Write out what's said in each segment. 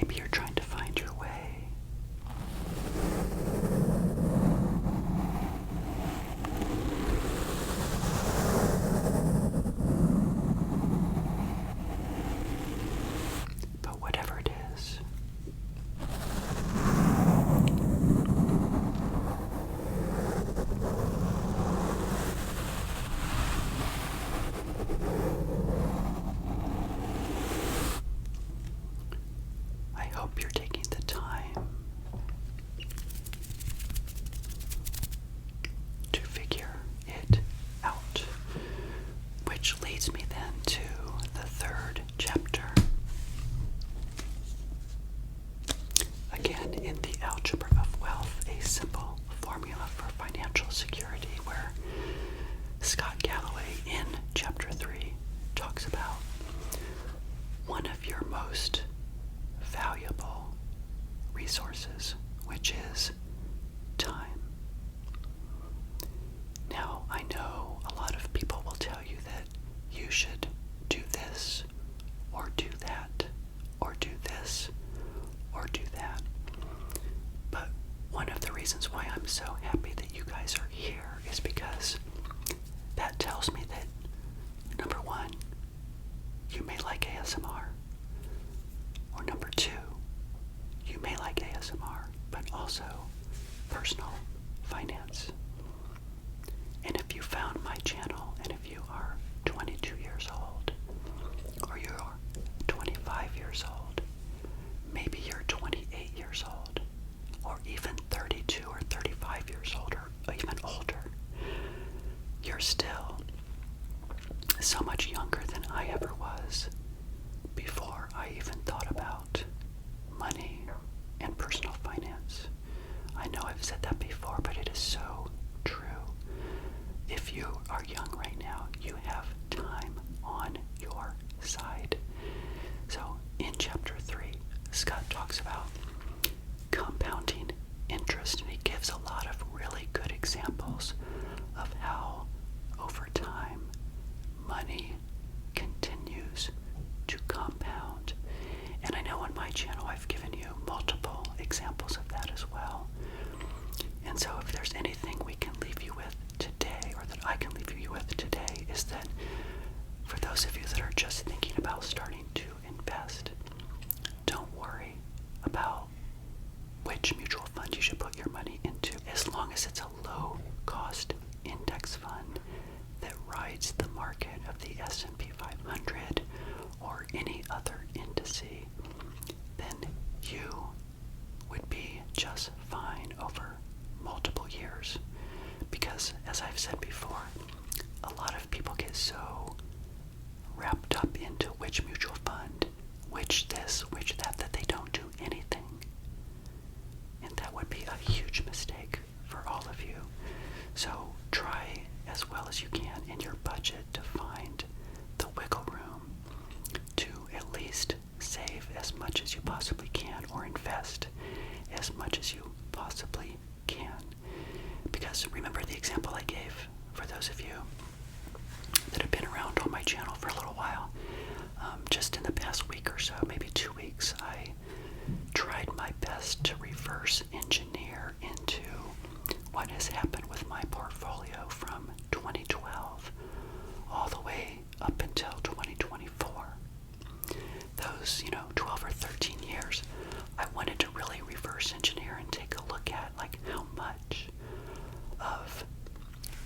maybe you're trying to find your way. But whatever it is, I hope you're taking the time to figure it out. Which leads me then to the third chapter. Again, in the Algebra of Wealth, a simple formula for financial security, where Scott Galloway in chapter 3 talks about one of your most valuable resources, which is time. Now, I know a lot of people will tell you that you should do this, or do that, or do this, or do that. But one of the reasons why I'm so happy that you guys are here is because that tells me that, number one, you may like ASMR, or number two, you may like ASMR, but also personal finance. And if you found my channel, and if you are 22 years old, or you're 25 years old, maybe you're 28 years old, or even 32 or 35 years old, or even older, you're still so much younger than I ever was before I even thought about money and personal finance. I know I've said that before, but it is so true. If you are young right now, you have time on your side. So in chapter 3, Scott talks about compounding interest, and he gives a lot of really good examples of how over time money continues to compound. And I know on my channel I've given you multiple examples of that as well. And so if there's anything we can leave you with today, or that I can leave you with today, is that for those of you that are just thinking about starting to invest, don't worry about which mutual fund you should put your money into, as long as it's a low-cost index fund that rides the market of the S&P 500 or any other indice, then you would be just fine over multiple years. Because, as I've said before, a lot of people get so wrapped up into which mutual fund, which this, which that, that they don't do anything. And that would be a huge mistake for all of you. So try as well as you can in your budget to find the wiggle room to at least save as much as you possibly can, or invest as much as you possibly can. Because remember the example I gave for those of you that have been around on my channel for a little while. Just in the past week or so, maybe 2 weeks, I tried my best to reverse engineer into what has happened with my portfolio from 2012 all the way up until 2024. Those, 12 or 13 years, I wanted to really reverse engineer and take a look at how much of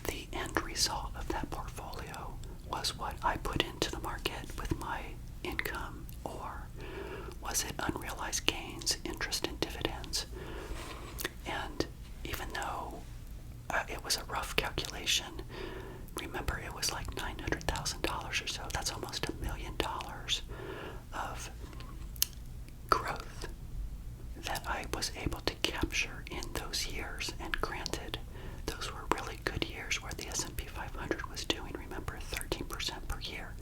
the end result of that portfolio was what I put into the market with my income, or was it unrealized gains, interest, and dividends. And even though it was a rough calculation, remember it was like $900,000 or so. That's almost $1 million of growth that I was able to capture in those years. And granted, those were really good years where the S&P 500 was doing, remember, 13% per year.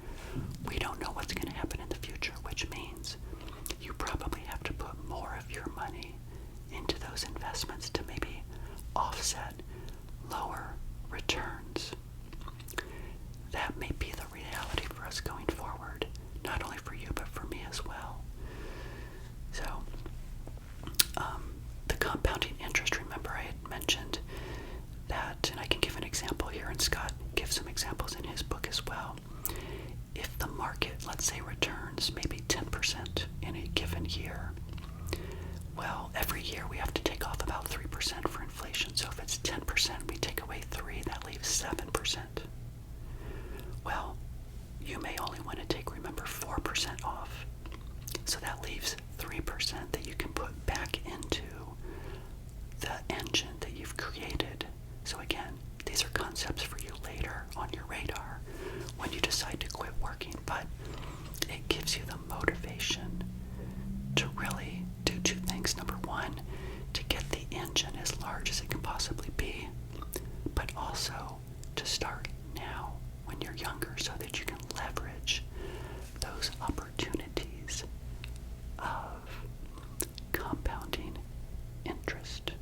We don't know what's going to happen in the future, which means you probably have to put more of your money into those investments to maybe offset lower returns. That may be the reality for returns maybe 10% in a given year. Well, every year we have to take off about 3% for inflation. So if it's 10%, we take away 3, that leaves 7%. Well, you may only want to take, remember, 4% off. So that leaves 3% that you can put back into the engine that you've created. So again, these are concepts for you later on your radar when you decide to quit working, but it gives you the motivation to really do two things. Number one, to get the engine as large as it can possibly be, but also to start now when you're younger so that you can leverage those opportunities of compounding interest.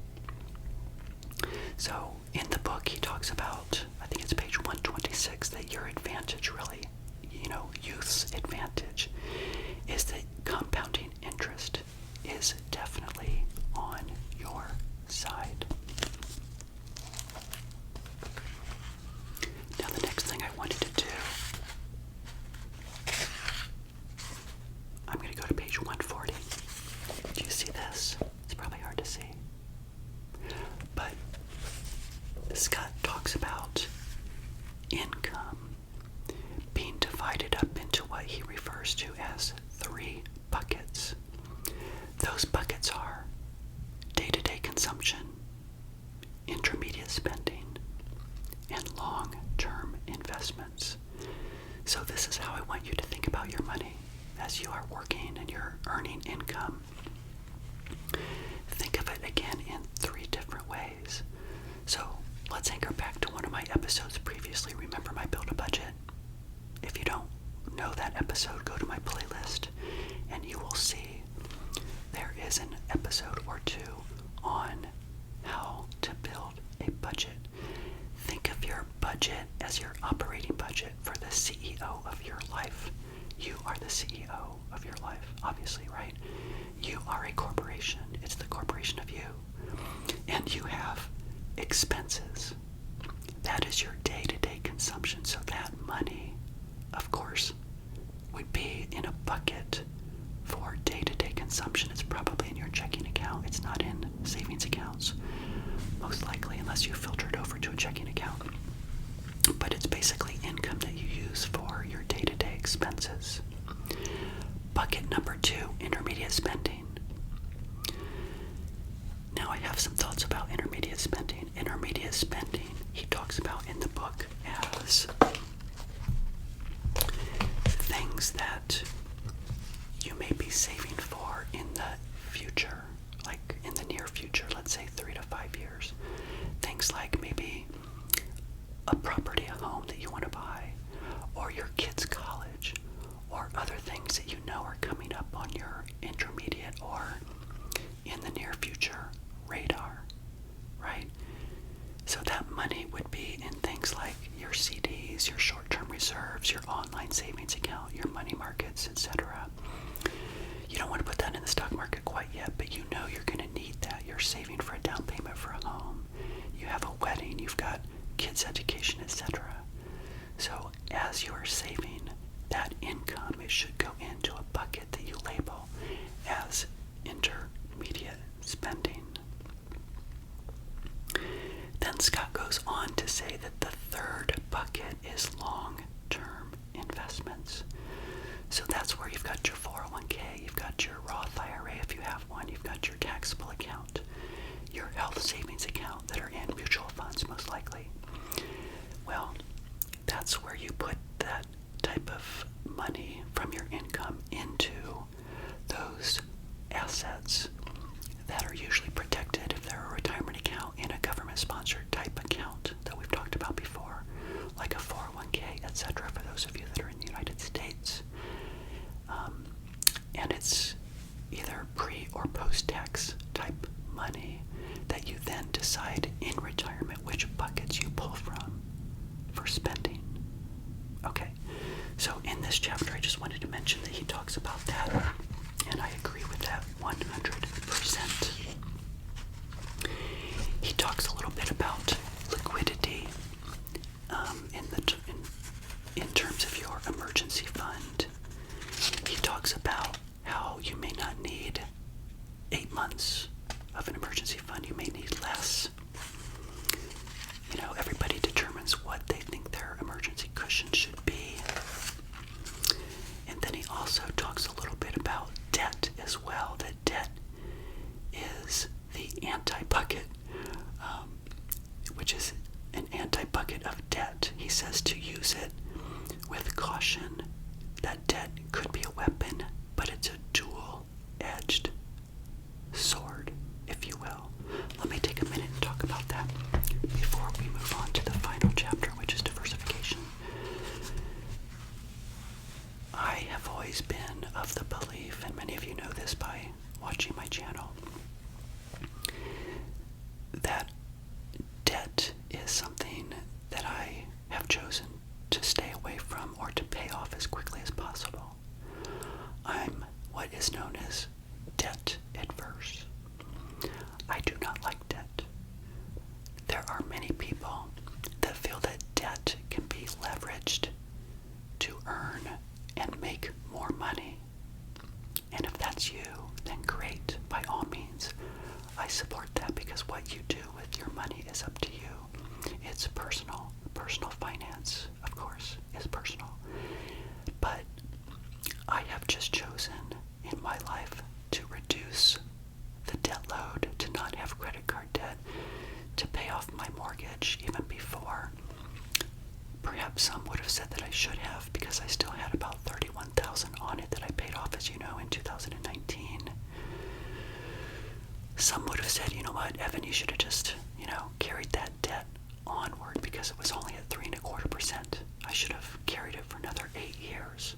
So in the book he talks about, I think it's page 126, that your advantage really, youth's advantage is that compounding interest is definitely on your side. Now the next thing I wanted to do, I'm going to go to page 140. Do you see this? It's probably hard to see. But Scott talks about income being divided up into what he refers to as 3 buckets. Those buckets are day-to-day consumption, intermediate spending, and long-term investments. So this is how I want you to think about your money as you are working and you're earning income. Think of it again in 3 different ways. So let's anchor back to one of my episodes previously. Remember my Build a Budget? If you don't know that episode, go to my playlist and you will see there is an episode or 2 on how to build a budget. Think of your budget as your operating budget for the CEO of your life. You are the CEO of your life, obviously, right? You are a corporation. It's the corporation of you. And you have expenses. That is your day-to-day consumption. So that money, of course, would be in a bucket for day-to-day consumption. It's probably in your checking account. It's not in savings accounts, most likely, unless you filter it over to a checking account. But it's basically income that you use for your day-to-day expenses. Bucket number 2, intermediate spending. Now I have some thoughts about intermediate spending. Intermediate spending, he talks about in the book as things that you may be saving for in the future, like in the near future, let's say 3 to 5 years. Things like maybe a property, a home that you want to buy, or your kid's college, or other things that you know are coming up on your intermediate or in the near future radar, right? So that money would be in things like your CDs, your short-term reserves, your online savings account, your money markets, etc. You don't want to put that in the stock market quite yet, but you know you're going to need that. You're saving for a down payment for a home. You have a wedding, you've got kids' education, etc. So as you are saving that income, it should go into a bucket that you label as intermediate spending. Then Scott goes on to say that the 3rd bucket is long-term investments. So that's where you've got your 401k, you've got your Roth IRA if you have one, you've got your taxable account, your health savings account that are in mutual funds most likely. Well, that's where you put that type of money from your income into those assets that are usually protected if they're a retirement account in a government-sponsored type account that we've talked about before, like a 401k, etc., for those of you that are in the United States. And it's either pre- or post-tax type money that you then decide in retirement which buckets you pull from for spending. Okay, so in this chapter I just wanted to mention that he talks about that, and I agree with that 100%. He talks a little bit about liquidity in terms of your emergency fund talks about how you may not need 8 months of an emergency fund. You may need less. Everybody determines what they think their emergency cushion should be. And then he also talks a little bit about debt as well, that debt is the anti-bucket, which is an anti-bucket of debt. He says to use it with caution. That debt could be a weapon, but it's a dual-edged sword, if you will. Let me take a minute and talk about that before we move on to the final chapter, which is diversification. I have always been of the belief, and many of you know this by watching my channel, that debt is something that I have chosen to stay away from or to pay off as quickly as possible. I'm what is known as debt adverse. I do not like debt. There are many people that feel that debt can be leveraged to earn and make more money. And if that's you, then great, by all means. I support that, because what you do with your money is up to you. It's personal. Personal finance, of course, is personal. But I have just chosen in my life to reduce the debt load, to not have credit card debt, to pay off my mortgage even before. Perhaps some would have said that I should have, because I still had about $31,000 on it that I paid off, as you know, in 2019. Some would have said, you know what, Evan, you should have just, carried that debt onward, because it was only at 3.25%. I should have carried it for another 8 years.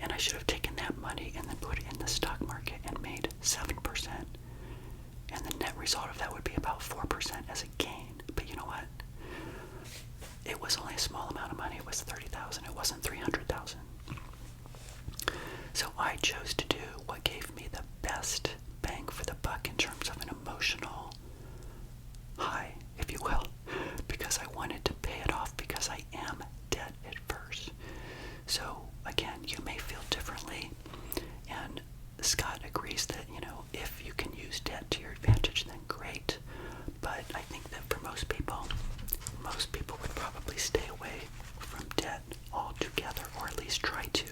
And I should have taken that money and then put it in the stock market and made 7%. And the net result of that would be about 4% as a gain. But you know what? It was only a small amount of money. It was $30,000. It wasn't $300,000. So I chose to do what gave me the best bang for the buck in terms of an emotional high, if you will, because I wanted to pay it off, because I am debt adverse. So again, you may feel differently, and Scott agrees that, if you can use debt to your advantage, then great. But I think that for most people would probably stay away from debt altogether, or at least try to,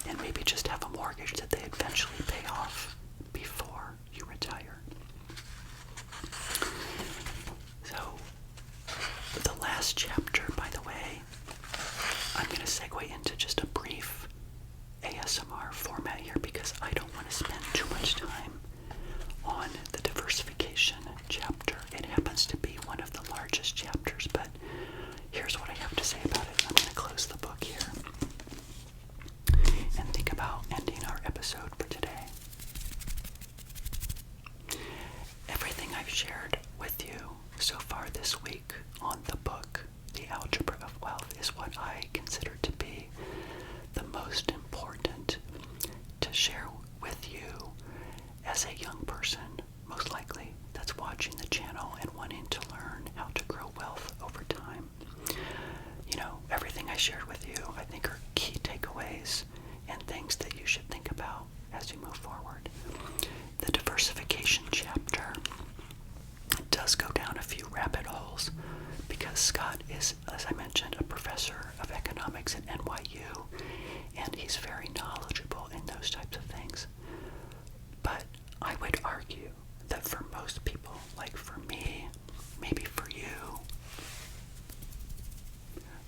and maybe just have a mortgage that they eventually pay off before you retire. So, the last chapter, by the way, I'm going to segue into just a brief ASMR format here, because I don't want to spend too much time on the diversification chapter. It happens to be one of the largest chapters, but here's what I have to say about it. I'm going to close the book here and think about ending our episode for today. Everything I've shared with you so far this week on the book, The Algebra of Wealth, is what I consider to be the most important to share with you as a young person, most likely, that's watching the channel and wanting to learn how to grow wealth over time. Everything I shared with you, I think, are key takeaways and things that you should think about as you move forward. The diversification chapter does go down a few rabbit holes, because Scott is, as I mentioned, a professor of economics at NYU, and he's very knowledgeable in those types of things. But I would argue that for most people, like for me, maybe for you,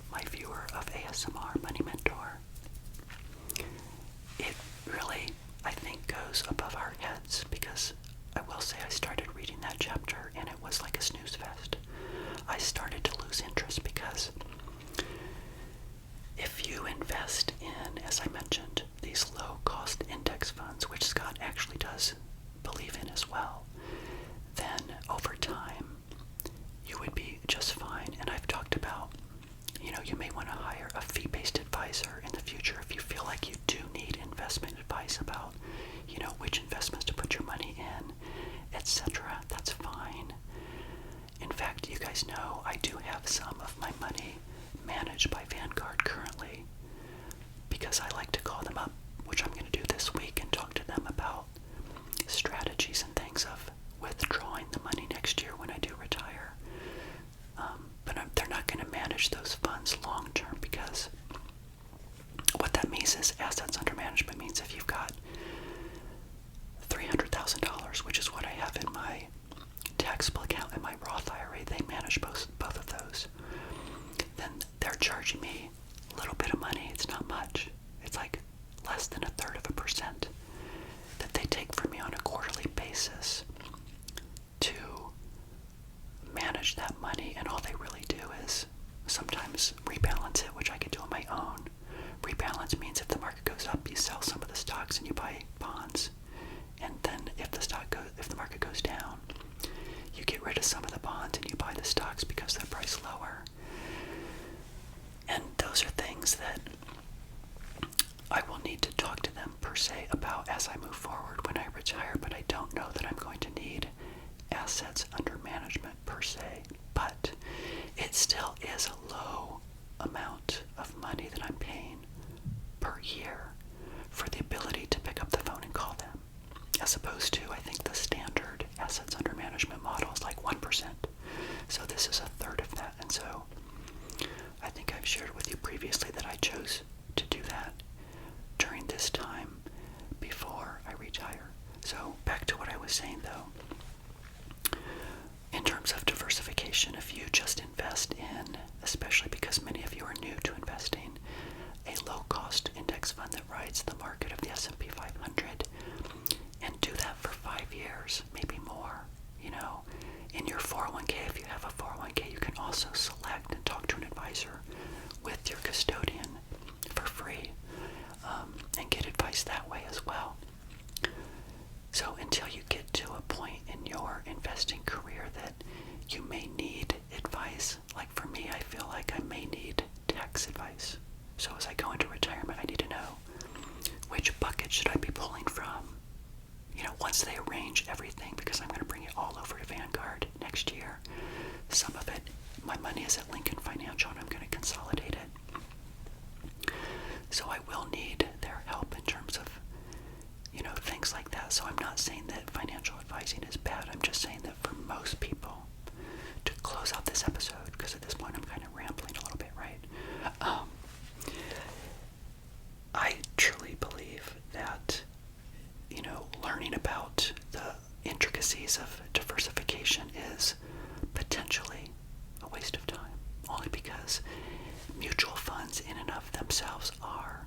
my viewer of ASMR Money Mentor, it really, I think, goes above our heads, because I will say I started reading that chapter and it was like a snooze fest. I started to lose interest, because if you invest in, as I mentioned, these low-cost index funds, which Scott actually does believe in as well, then over time you would be just fine. And I've talked about, you may want to hire a fee-based advisor in the future if you feel like you do need investment advice about, which investments to put your money in, etc. That's fine. In fact, you guys know I do have some of my money managed by Vanguard currently, because I like to this week and talk to them about strategies and things of withdrawing the money next year when I do retire. But they're not going to manage those funds long term, because what that means is assets under management means if you've got $300,000, which is what I have in my taxable account and my Roth IRA, they manage both of those, then they're charging me a little bit of money. It's not much. It's like less than 1/3% that they take from me on a quarterly basis to manage that money, and all they really do is sometimes rebalance it, which I could do on my own. Rebalance means if the market goes up, you sell some of the stocks and you buy bonds, and then if the market goes down, you get rid of some of the bonds and you buy the stocks because they're priced lower. And those are things that I will need to talk to them per se about as I move forward when I retire, but I don't know that I'm going to need assets under management per se. But it still is a low amount of money that I'm paying per year for the ability to pick up the phone and call them, as opposed to, I think the standard assets under management model is like 1%. So this is 1/3 of that. And so I think I've shared with you previously that I chose to do that during this time before I retire. So back to what I was saying though. In terms of diversification, if you just invest in, especially because many of you are new to investing, a low-cost index fund that rides the market of the S&P 500, and do that for 5 years, maybe more. In your 401k, if you have a 401k, you can also select and talk to an advisor with your custodian for free, and get advice that way as well. So until you get to a point in your investing career that you may need advice, like for me, I feel like I may need tax advice. So as I go into retirement, I need to know which bucket should I be pulling from, once they arrange everything, because I'm going to bring it all over to Vanguard next year. Some of it, my money is at Lincoln Financial, and I'm going to consolidate it. So I will need their help in terms of, things like that. So I'm not saying that financial advising is bad. I'm just saying that for most people, to close out this episode, because at this point I'm kind of rambling a little bit, right? I truly believe that, learning about the intricacies of diversification is potentially a waste of time, only because mutual funds in and of themselves are